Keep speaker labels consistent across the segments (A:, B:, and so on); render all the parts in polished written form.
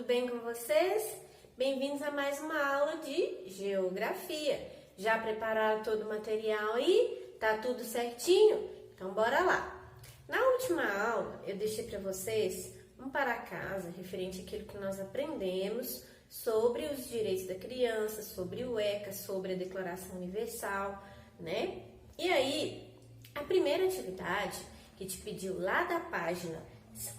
A: bem com vocês? Bem-vindos a mais uma aula de Geografia. Já prepararam todo o material aí? Tá tudo certinho? Então bora lá! Na última aula eu deixei para vocês um para casa referente àquilo que nós aprendemos sobre os direitos da criança, sobre o ECA, sobre a Declaração Universal, né? E aí, a primeira atividade que te pediu lá da página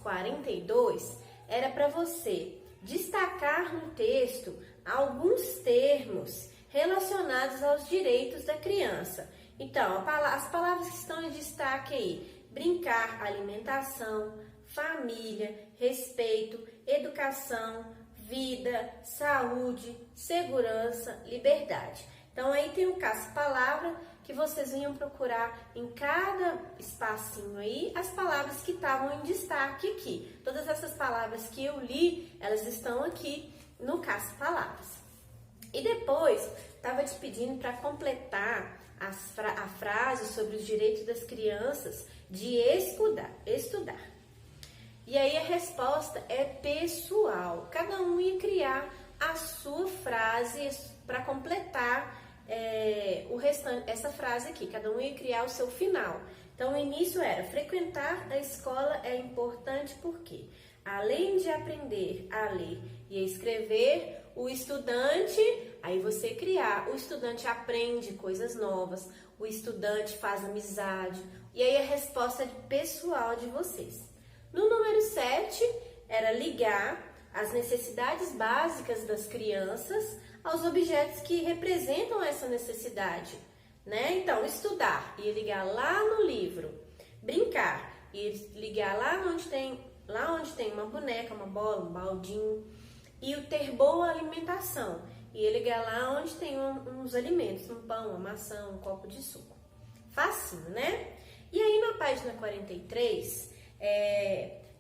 A: 42 era para você destacar no texto alguns termos relacionados aos direitos da criança. Então, as palavras que estão em destaque aí: brincar, alimentação, família, respeito, educação, vida, saúde, segurança, liberdade. Então, aí tem o caça-palavra que vocês iam procurar em cada espacinho aí as palavras que estavam em destaque aqui. Todas essas palavras que eu li, elas estão aqui no caça-palavras. E depois, estava te pedindo para completar a frase sobre os direitos das crianças de estudar. E aí a resposta é pessoal. Cada um ia criar a sua frase para completar o restante, essa frase aqui. Cada um ia criar o seu final. Então o início era: frequentar a escola é importante porque, além de aprender a ler e a escrever, o estudante, aí você criar, o estudante aprende coisas novas, o estudante faz amizade. E aí a resposta é pessoal de vocês. No número 7, era ligar as necessidades básicas das crianças aos objetos que representam essa necessidade, né? Então, estudar, ia ligar lá no livro. Brincar, ia ligar lá onde tem uma boneca, uma bola, um baldinho. E o ter boa alimentação, ia ligar lá onde tem uns alimentos, um pão, uma maçã, um copo de suco. Facinho, né? E aí na página 43,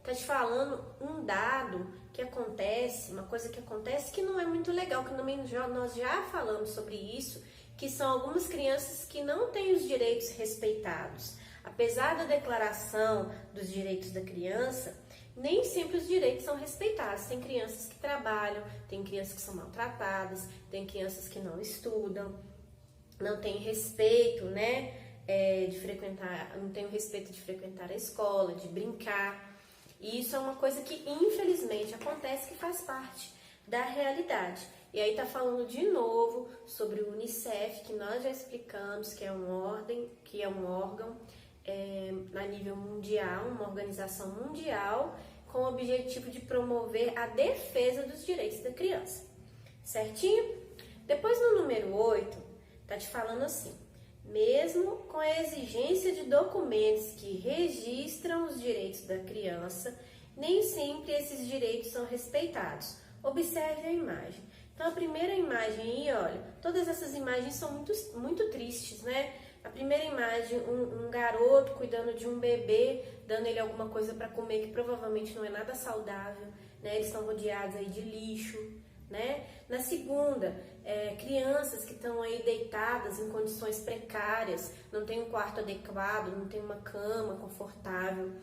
A: tá te falando um dado que acontece, uma coisa que acontece que não é muito legal, que nós já falamos sobre isso, que são algumas crianças que não têm os direitos respeitados. Apesar da Declaração dos Direitos da Criança, nem sempre os direitos são respeitados. Tem crianças que trabalham, tem crianças que são maltratadas, tem crianças que não estudam, não têm respeito, né, não tem o respeito de frequentar a escola, de brincar. E isso é uma coisa que infelizmente acontece, que faz parte da realidade. E aí tá falando de novo sobre o UNICEF, que nós já explicamos que é um órgão a nível mundial, uma organização mundial com o objetivo de promover a defesa dos direitos da criança. Certinho? Depois no número 8, tá te falando assim: mesmo com a exigência de documentos que registram os direitos da criança, nem sempre esses direitos são respeitados. Observe a imagem. Então, a primeira imagem aí, olha, todas essas imagens são muito tristes, né? A primeira imagem, um garoto cuidando de um bebê, dando ele alguma coisa para comer que provavelmente não é nada saudável, né? Eles estão rodeados aí de lixo, né? Na segunda, crianças que estão aí deitadas em condições precárias, não tem um quarto adequado, não tem uma cama confortável.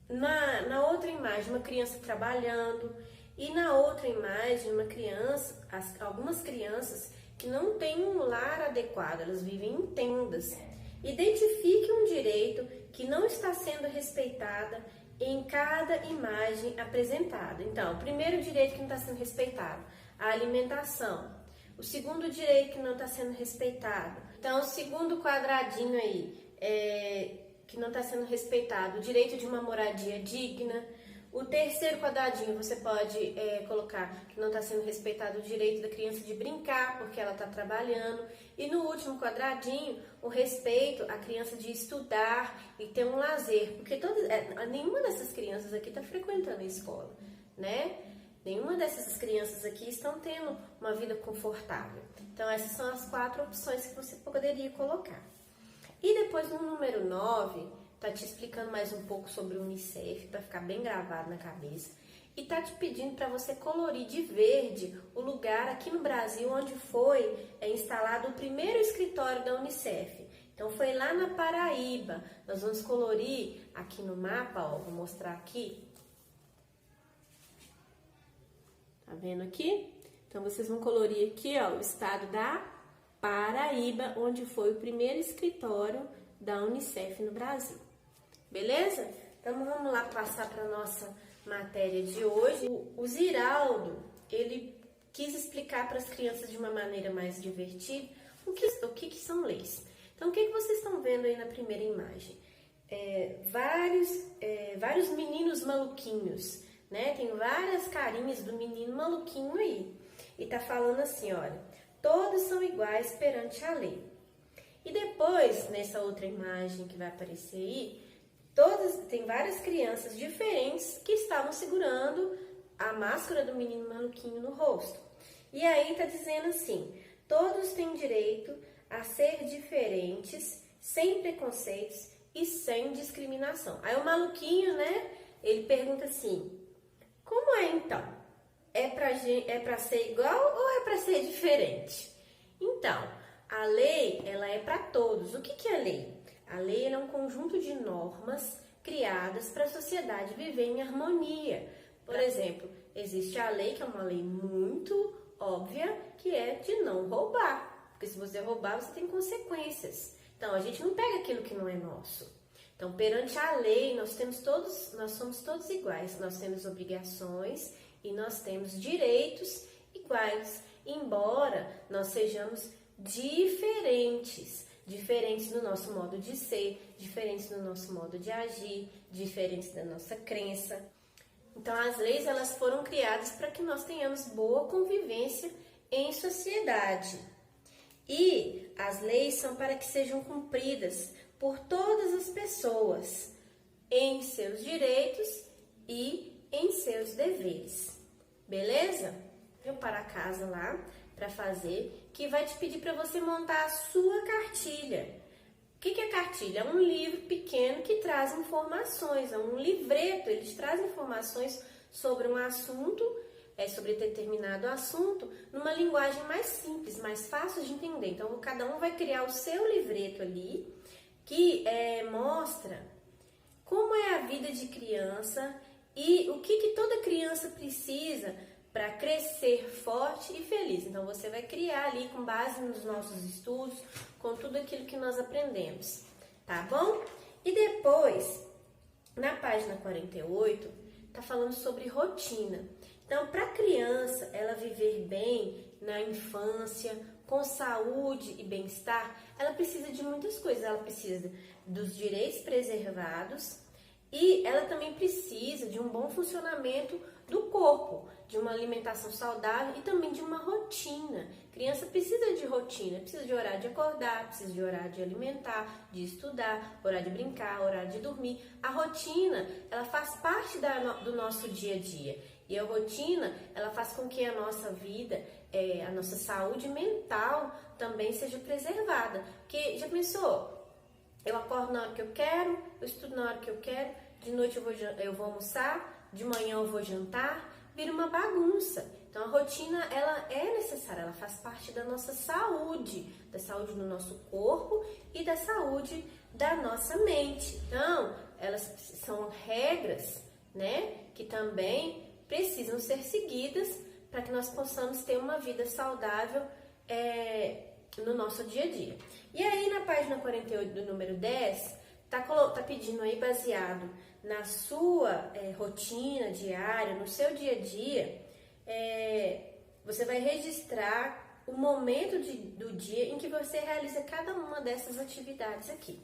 A: Na outra imagem, uma criança trabalhando. E na outra imagem, algumas crianças que não têm um lar adequado, elas vivem em tendas. Identifique um direito que não está sendo respeitado em cada imagem apresentada. Então, o primeiro direito que não está sendo respeitado, a alimentação. O segundo direito que não está sendo respeitado. Então, o segundo quadradinho aí, que não está sendo respeitado, o direito de uma moradia digna. O terceiro quadradinho você pode colocar que não está sendo respeitado o direito da criança de brincar porque ela está trabalhando. E no último quadradinho, o respeito à criança de estudar e ter um lazer, porque nenhuma dessas crianças aqui está frequentando a escola, né? Nenhuma dessas crianças aqui estão tendo uma vida confortável. Então essas são as 4 opções que você poderia colocar. E depois no número 9, tá te explicando mais um pouco sobre o UNICEF, para ficar bem gravado na cabeça. E tá te pedindo para você colorir de verde o lugar aqui no Brasil onde foi instalado o primeiro escritório da UNICEF. Então foi lá na Paraíba. Nós vamos colorir aqui no mapa, ó, vou mostrar aqui. Tá vendo aqui? Então, vocês vão colorir aqui, ó, o estado da Paraíba, onde foi o primeiro escritório da Unicef no Brasil. Beleza? Então, vamos lá passar para nossa matéria de hoje. O Ziraldo, ele quis explicar para as crianças de uma maneira mais divertida o que são leis. Então, o que vocês estão vendo aí na primeira imagem? Vários meninos maluquinhos, né? Tem várias carinhas do menino maluquinho aí. E tá falando assim, olha, todos são iguais perante a lei. E depois, nessa outra imagem que vai aparecer aí, tem várias crianças diferentes que estavam segurando a máscara do menino maluquinho no rosto. E aí tá dizendo assim, todos têm direito a ser diferentes, sem preconceitos e sem discriminação. Aí o maluquinho, né, ele pergunta assim, como é então? É pra ser igual ou é pra ser diferente? Então, a lei, ela é para todos. O que é lei? A lei é um conjunto de normas criadas para a sociedade viver em harmonia. Por exemplo, existe a lei, que é uma lei muito óbvia, que é de não roubar. Porque se você roubar, você tem consequências. Então, a gente não pega aquilo que não é nosso. Então, perante a lei, nós somos todos iguais. Nós temos obrigações e nós temos direitos iguais, embora nós sejamos diferentes no nosso modo de ser, diferentes no nosso modo de agir, diferentes da nossa crença. Então, as leis, elas foram criadas para que nós tenhamos boa convivência em sociedade. E as leis são para que sejam cumpridas por todas as pessoas, em seus direitos e em seus deveres. Beleza? Eu para casa lá para fazer, que vai te pedir para você montar a sua cartilha. O que é cartilha? É um livro pequeno que traz informações, é um livreto, eles trazem informações sobre um assunto, sobre determinado assunto, numa linguagem mais simples, mais fácil de entender. Então, cada um vai criar o seu livreto ali, que mostra como é a vida de criança e o que toda criança precisa para crescer forte e feliz. Então, você vai criar ali com base nos nossos estudos, com tudo aquilo que nós aprendemos, tá bom? E depois, na página 48, tá falando sobre rotina. Então, para a criança, ela viver bem na infância, com saúde e bem-estar, ela precisa de muitas coisas. Ela precisa dos direitos preservados e ela também precisa de um bom funcionamento do corpo, de uma alimentação saudável e também de uma rotina. Criança precisa de rotina, precisa de horário de acordar, precisa de horário de alimentar, de estudar, horário de brincar, horário de dormir. A rotina, ela faz parte do nosso dia a dia. E a rotina, ela faz com que a nossa vida, a nossa saúde mental também seja preservada. Porque, já pensou? Eu acordo na hora que eu quero, eu estudo na hora que eu quero, de noite eu vou almoçar, de manhã eu vou jantar, vira uma bagunça. Então, a rotina, ela é necessária, ela faz parte da nossa saúde, da saúde do nosso corpo e da saúde da nossa mente. Então, elas são regras, né, que também precisam ser seguidas para que nós possamos ter uma vida saudável no nosso dia a dia. E aí, na página 48 do número 10, tá pedindo aí, baseado na sua rotina diária, no seu dia a dia, você vai registrar o momento do dia em que você realiza cada uma dessas atividades aqui.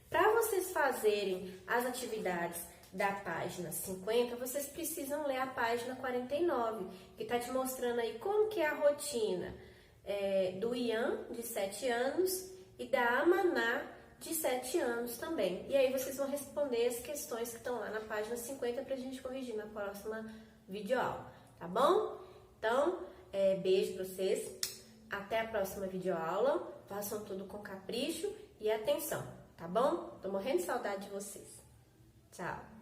A: Para vocês fazerem as atividades da página 50, vocês precisam ler a página 49, que está te mostrando aí como que é a rotina do Ian, de 7 anos, e da Amaná, de 7 anos também. E aí vocês vão responder as questões que estão lá na página 50 para a gente corrigir na próxima videoaula, tá bom? Então, beijo para vocês, até a próxima videoaula, façam tudo com capricho e atenção, tá bom? Tô morrendo de saudade de vocês. Tchau!